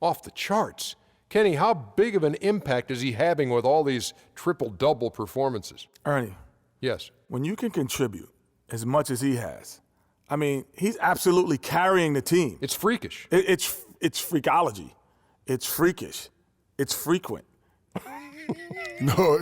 off the charts. Kenny, how big of an impact is he having with all these triple-double performances? Ernie. Yes. When you can contribute as much as he has, I mean, he's absolutely carrying the team. It's freakish. It's freakology. It's freakish. It's frequent. No,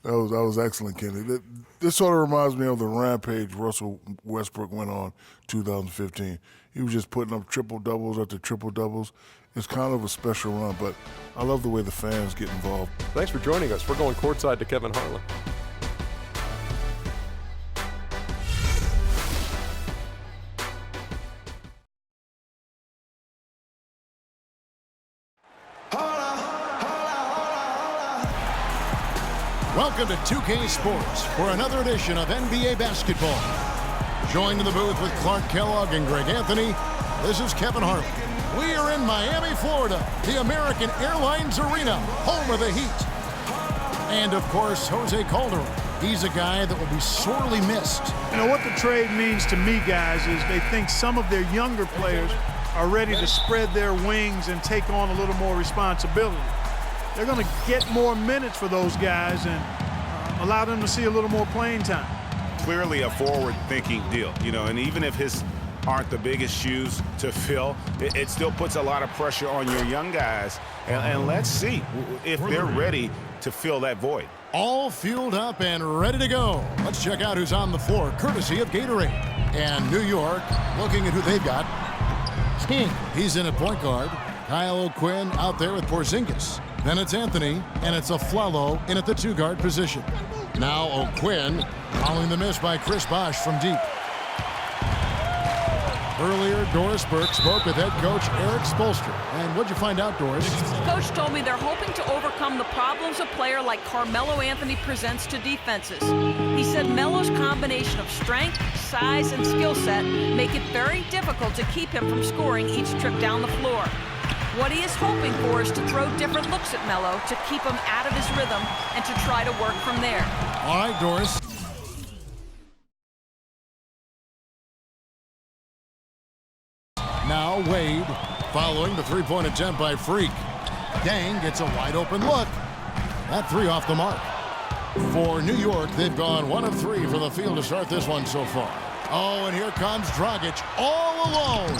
that was excellent, Kenny. This sort of reminds me of the rampage Russell Westbrook went on 2015. He was just putting up triple-doubles after triple-doubles. It's kind of a special run, but I love the way the fans get involved. Thanks for joining us. We're going courtside to Kevin Harlan. Welcome to 2K Sports for another edition of NBA basketball. Joined in the booth with Clark Kellogg and Greg Anthony, this is Kevin Harlan. We are in Miami, Florida, the American Airlines Arena, home of the Heat. And, of course, Jose Calderon. He's a guy that will be sorely missed. You know, what the trade means to me, guys, is they think some of their younger players are ready to spread their wings and take on a little more responsibility. They're going to get more minutes for those guys and allow them to see a little more playing time. Clearly a forward-thinking deal, you know, and even if his aren't the biggest shoes to fill, it still puts a lot of pressure on your young guys. And let's see if they're ready to fill that void. All fueled up and ready to go. Let's check out who's on the floor, courtesy of Gatorade. And New York, looking at who they've got. King, he's in at point guard. Kyle O'Quinn out there with Porzingis. Then it's Anthony, and it's Afflalo in at the two-guard position. Now O'Quinn following the miss by Chris Bosh from deep. Earlier, Doris Burke spoke with head coach Eric Spoelstra. And what'd you find out, Doris? Coach told me they're hoping to overcome the problems a player like Carmelo Anthony presents to defenses. He said Melo's combination of strength, size, and skill set make it very difficult to keep him from scoring each trip down the floor. What he is hoping for is to throw different looks at Melo to keep him out of his rhythm and to try to work from there. All right, Doris. Now Wade, following the three-point attempt by Freak. Dang gets a wide-open look. That three off the mark. For New York, they've gone 1 of 3 from the field to start this one so far. Oh, and here comes Dragic all alone.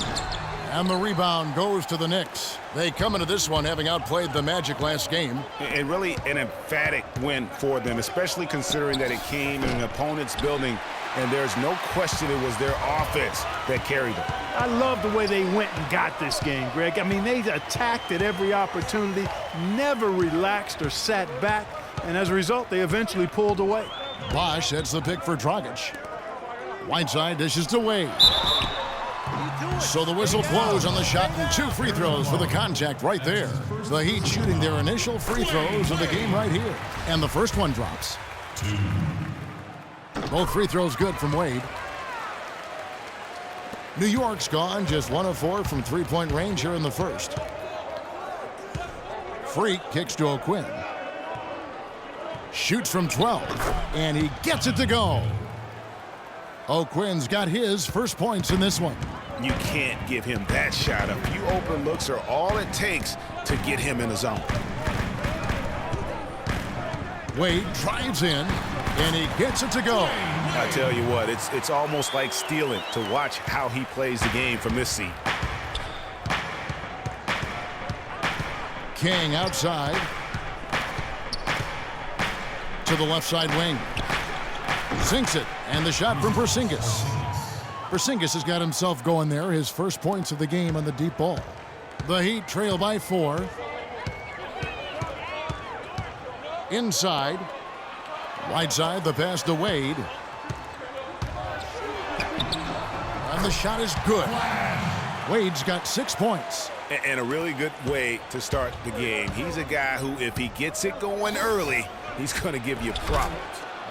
And the rebound goes to the Knicks. They come into this one having outplayed the Magic last game. And really an emphatic win for them, especially considering that it came in an opponent's building, and there's no question it was their offense that carried them. I love the way they went and got this game, Greg. I mean, they attacked at every opportunity, never relaxed or sat back, and as a result, they eventually pulled away. Bosh sets the pick for Dragic. Whiteside dishes to Wade. So the whistle blows on the shot and 2 free throws for the contact right there. The Heat shooting their initial free throws of the game right here. And the first one drops. Both free throws good from Wade. New York's gone just 1 of 4 from three-point range here in the first. Freak kicks to O'Quinn. Shoots from 12, and he gets it to go. O'Quinn's got his first points in this one. You can't give him that shot. A few open looks are all it takes to get him in the zone. Wade drives in, and he gets it to go. I tell you what, it's almost like stealing to watch how he plays the game from this seat. King outside to the left side wing. Sinks it, and the shot from Porzingis. Porzingis has got himself going there, his first points of the game on the deep ball. The Heat trail by 4. Inside. Right side, the pass to Wade. And the shot is good. Wade's got 6 points. And a really good way to start the game. He's a guy who, if he gets it going early, he's going to give you problems.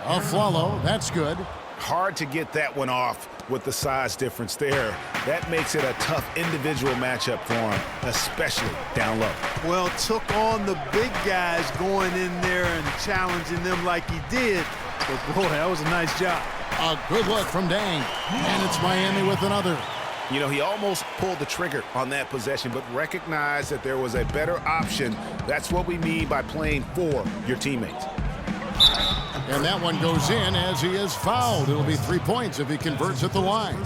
Afflalo, that's good. Hard to get that one off with the size difference there. That makes it a tough individual matchup for him, especially down low. Well, took on the big guys going in there and challenging them like he did. But, boy, that was a nice job. A good look from Dang. And it's Miami with another. You know, he almost pulled the trigger on that possession, but recognized that there was a better option. That's what we mean by playing for your teammates. And that one goes in as he is fouled. It'll be 3 points if he converts at the line.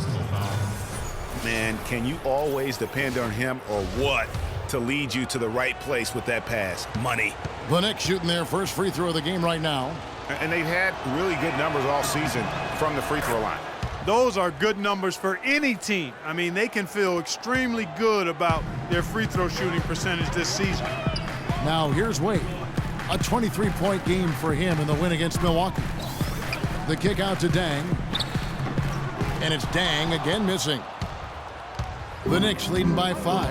Man, can you always depend on him or what to lead you to the right place with that pass? Money. The Knicks shooting their first free throw of the game right now. And they've had really good numbers all season from the free throw line. Those are good numbers for any team. I mean, they can feel extremely good about their free throw shooting percentage this season. Now here's Wade. A 23-point game for him in the win against Milwaukee. The kick out to Dang. And it's Dang again missing. The Knicks leading by 5.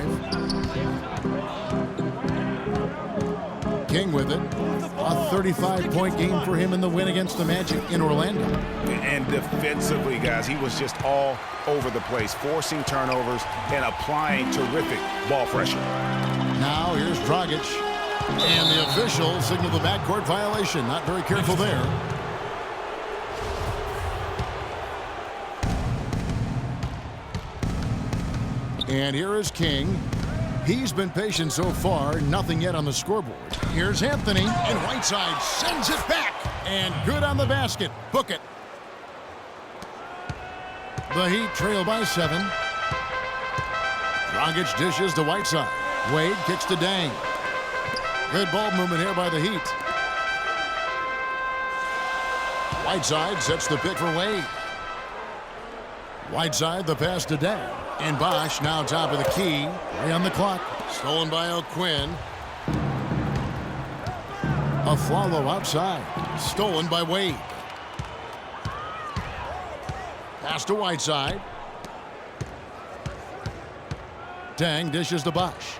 King with it. A 35-point game for him in the win against the Magic in Orlando. And defensively, guys, he was just all over the place, forcing turnovers and applying terrific ball pressure. Now here's Dragic. And the official signaled the backcourt violation. Not very careful there. And here is King. He's been patient so far. Nothing yet on the scoreboard. Here's Anthony. And Whiteside sends it back. And good on the basket. Book it. The Heat trail by 7. Dragic dishes to Whiteside. Wade kicks to Dang. Good ball movement here by the Heat. Whiteside sets the pick for Wade. Whiteside the pass to Dang. And Bosh now top of the key. 3 on the clock. Stolen by O'Quinn. A follow outside. Stolen by Wade. Pass to Whiteside. Dang dishes to Bosh.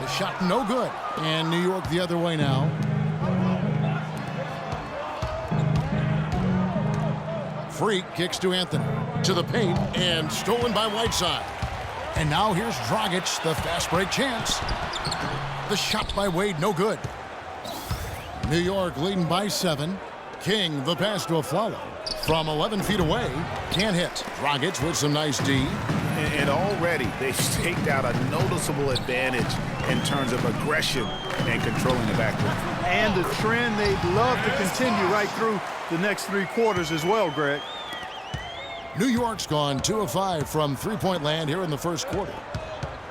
The shot no good. And New York the other way now. Freak kicks to Anthony. To the paint and stolen by Whiteside. And now here's Dragic, the fast break chance. The shot by Wade no good. New York leading by 7. King the pass to Afflalo. From 11 feet away. Can't hit. Dragic with some nice D. And already they've staked out a noticeable advantage in terms of aggression and controlling the backcourt. And a trend they'd love to continue right through the next 3 quarters as well, Greg. New York's gone 2 of 5 from three-point land here in the first quarter.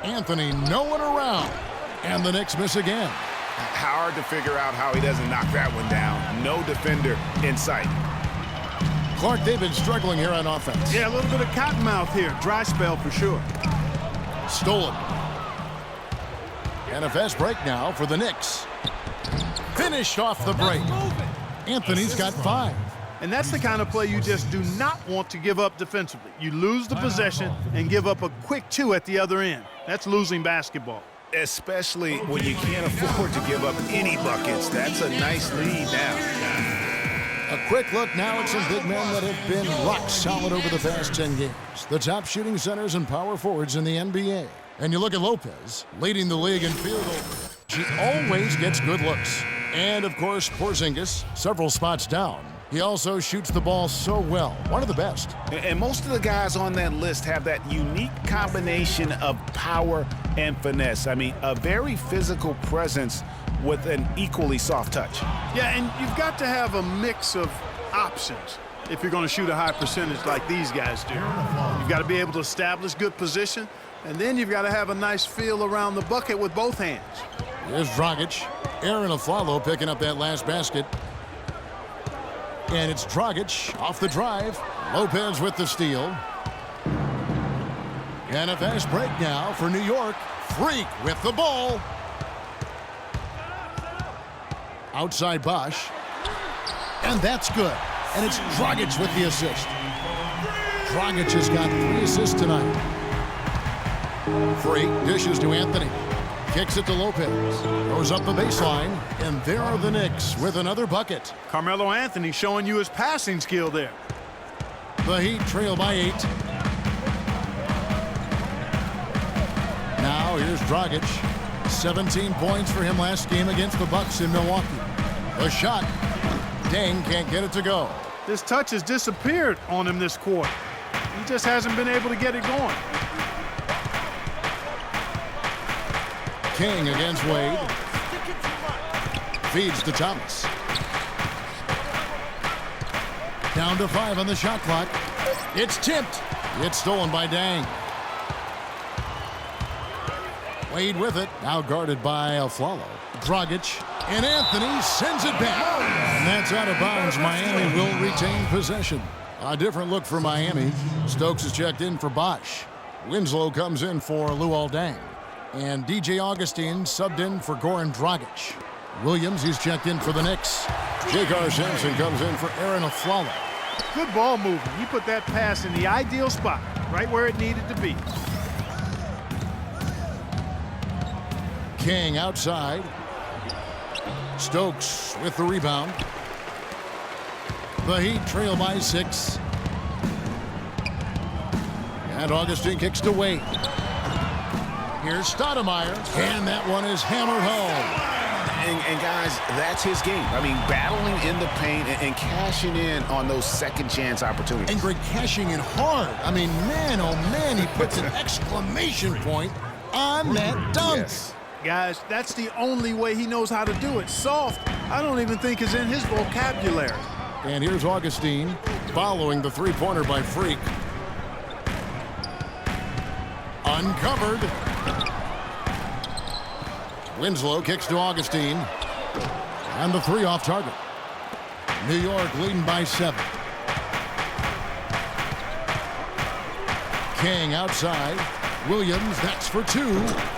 Anthony no one around. And the Knicks miss again. Hard to figure out how he doesn't knock that one down. No defender in sight. Clark, they've been struggling here on offense. Yeah, a little bit of cottonmouth here. Dry spell for sure. Stolen. And a fast break now for the Knicks. Finished off the break. Anthony's got 5. And that's the kind of play you just do not want to give up defensively. You lose the possession and give up a quick 2 at the other end. That's losing basketball. Especially when you can't afford to give up any buckets. That's a nice lead now. A quick look now at some big men that have been rock solid over the past 10 games. The top shooting centers and power forwards in the NBA. And you look at Lopez, leading the league in field goal. She always gets good looks. And, of course, Porzingis, several spots down. He also shoots the ball so well. One of the best. And most of the guys on that list have that unique combination of power and finesse. I mean, a very physical presence with an equally soft touch. Yeah, and you've got to have a mix of options if you're going to shoot a high percentage like these guys do. You've got to be able to establish good position, and then you've got to have a nice feel around the bucket with both hands. Here's Dragic. Aaron Afflalo picking up that last basket. And it's Dragic off the drive. Lopez with the steal. And a fast break now for New York. Freak with the ball. Outside Bosh. And that's good. And it's Dragic with the assist. Dragic has got 3 assists tonight. Freak dishes to Anthony. Kicks it to Lopez. Goes up the baseline. And there are the Knicks with another bucket. Carmelo Anthony showing you his passing skill there. The Heat trail by 8. Now here's Dragic. 17 points for him last game against the Bucks in Milwaukee. The shot Dang can't get it to go. This touch has disappeared on him this quarter. He just hasn't been able to get it going. King against Wade. Feeds to Thomas. Down to 5 on the shot clock. It's tipped. It's stolen by Dang. Wade with it. Now guarded by Aflalo. Dragic. And Anthony sends it back. And that's out of bounds. Miami will retain possession. A different look for Miami. Stokes is checked in for Bosch. Winslow comes in for Luol Deng. And DJ Augustine subbed in for Goran Dragic. Williams, he's checked in for the Knicks. J.K. Simpson comes in for Aaron Aflalo. Good ball movement. He put that pass in the ideal spot, right where it needed to be. King outside. Stokes with the rebound. The Heat trail by 6. And Augustine kicks to Wade. Here's Stoudemire, and that one is hammered home. And guys, that's his game. I mean, battling in the paint and cashing in on those second chance opportunities. And Greg cashing in hard. I mean, man, oh man, he puts an exclamation point on that dunk. Yes. Guys, that's the only way he knows how to do it. Soft, I don't even think is in his vocabulary. And here's Augustine following the three-pointer by Freak. Uncovered. Winslow kicks to Augustine. And the 3 off target. New York leading by 7. King outside. Williams, that's for 2.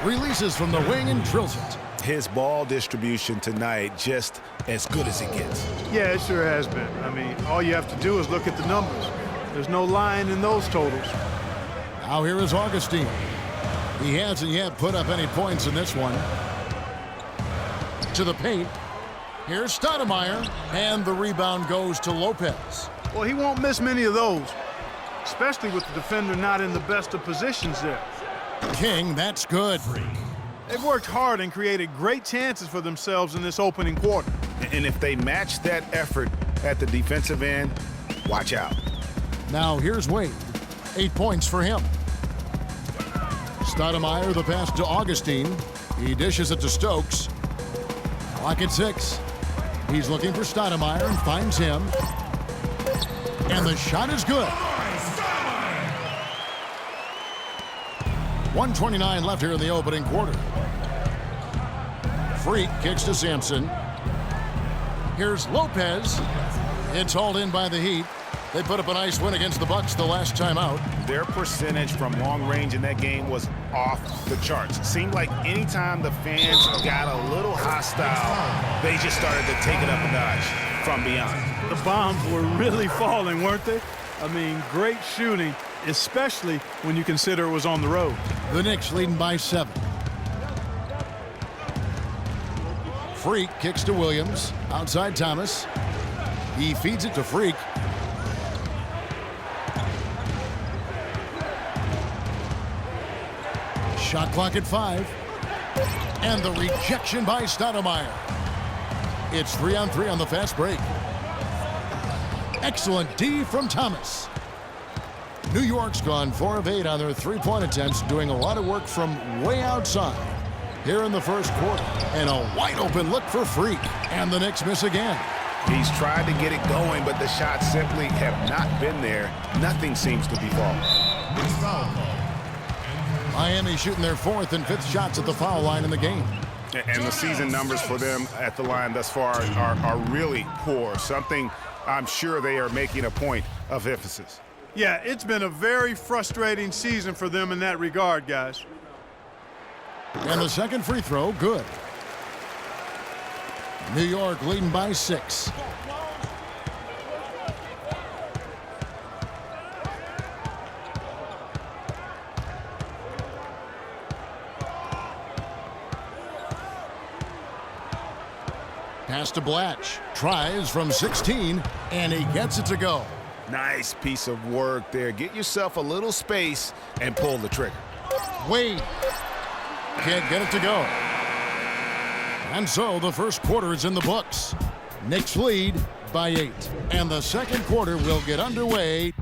Releases from the wing and drills it. His ball distribution tonight just as good as it gets. Yeah, it sure has been. I mean, all you have to do is look at the numbers. There's no lying in those totals. Now here is Augustine. He hasn't yet put up any points in this one. To the paint. Here's Stoudemire. And the rebound goes to Lopez. Well, he won't miss many of those, especially with the defender not in the best of positions there. King, that's good. They've worked hard and created great chances for themselves in this opening quarter. And if they match that effort at the defensive end, watch out. Now here's Wade. 8 points for him. Stoudemire, the pass to Augustine. He dishes it to Stokes. Clock at 6. He's looking for Stoudemire and finds him. And the shot is good. 1:29 left here in the opening quarter. Freak kicks to Sampson. Here's Lopez. It's hauled in by the Heat. They put up a nice win against the Bucks the last time out. Their percentage from long range in that game was off the charts. It seemed like anytime the fans got a little hostile, they just started to take it up a notch from beyond. The bombs were really falling, weren't they? I mean, great shooting, especially when you consider it was on the road. The Knicks leading by 7. Freak kicks to Williams. Outside Thomas. He feeds it to Freak. Shot clock at 5. And the rejection by Stoudemire. It's 3-on-3 on the fast break. Excellent D from Thomas. New York's gone 4 of 8 on their three-point attempts, doing a lot of work from way outside. Here in the first quarter, and a wide-open look for Freak. And the Knicks miss again. He's tried to get it going, but the shots simply have not been there. Nothing seems to be falling. Miami shooting their 4th and 5th shots at the foul line in the game. And the season numbers for them at the line thus far are really poor. Something I'm sure they are making a point of emphasis. Yeah, it's been a very frustrating season for them in that regard, guys. And the second free throw, good. New York leading by 6. Pass to Blatch. Tries from 16, and he gets it to go. Nice piece of work there. Get yourself a little space and pull the trigger. Wade can't get it to go. And so the first quarter is in the books. Knicks lead by 8. And the second quarter will get underway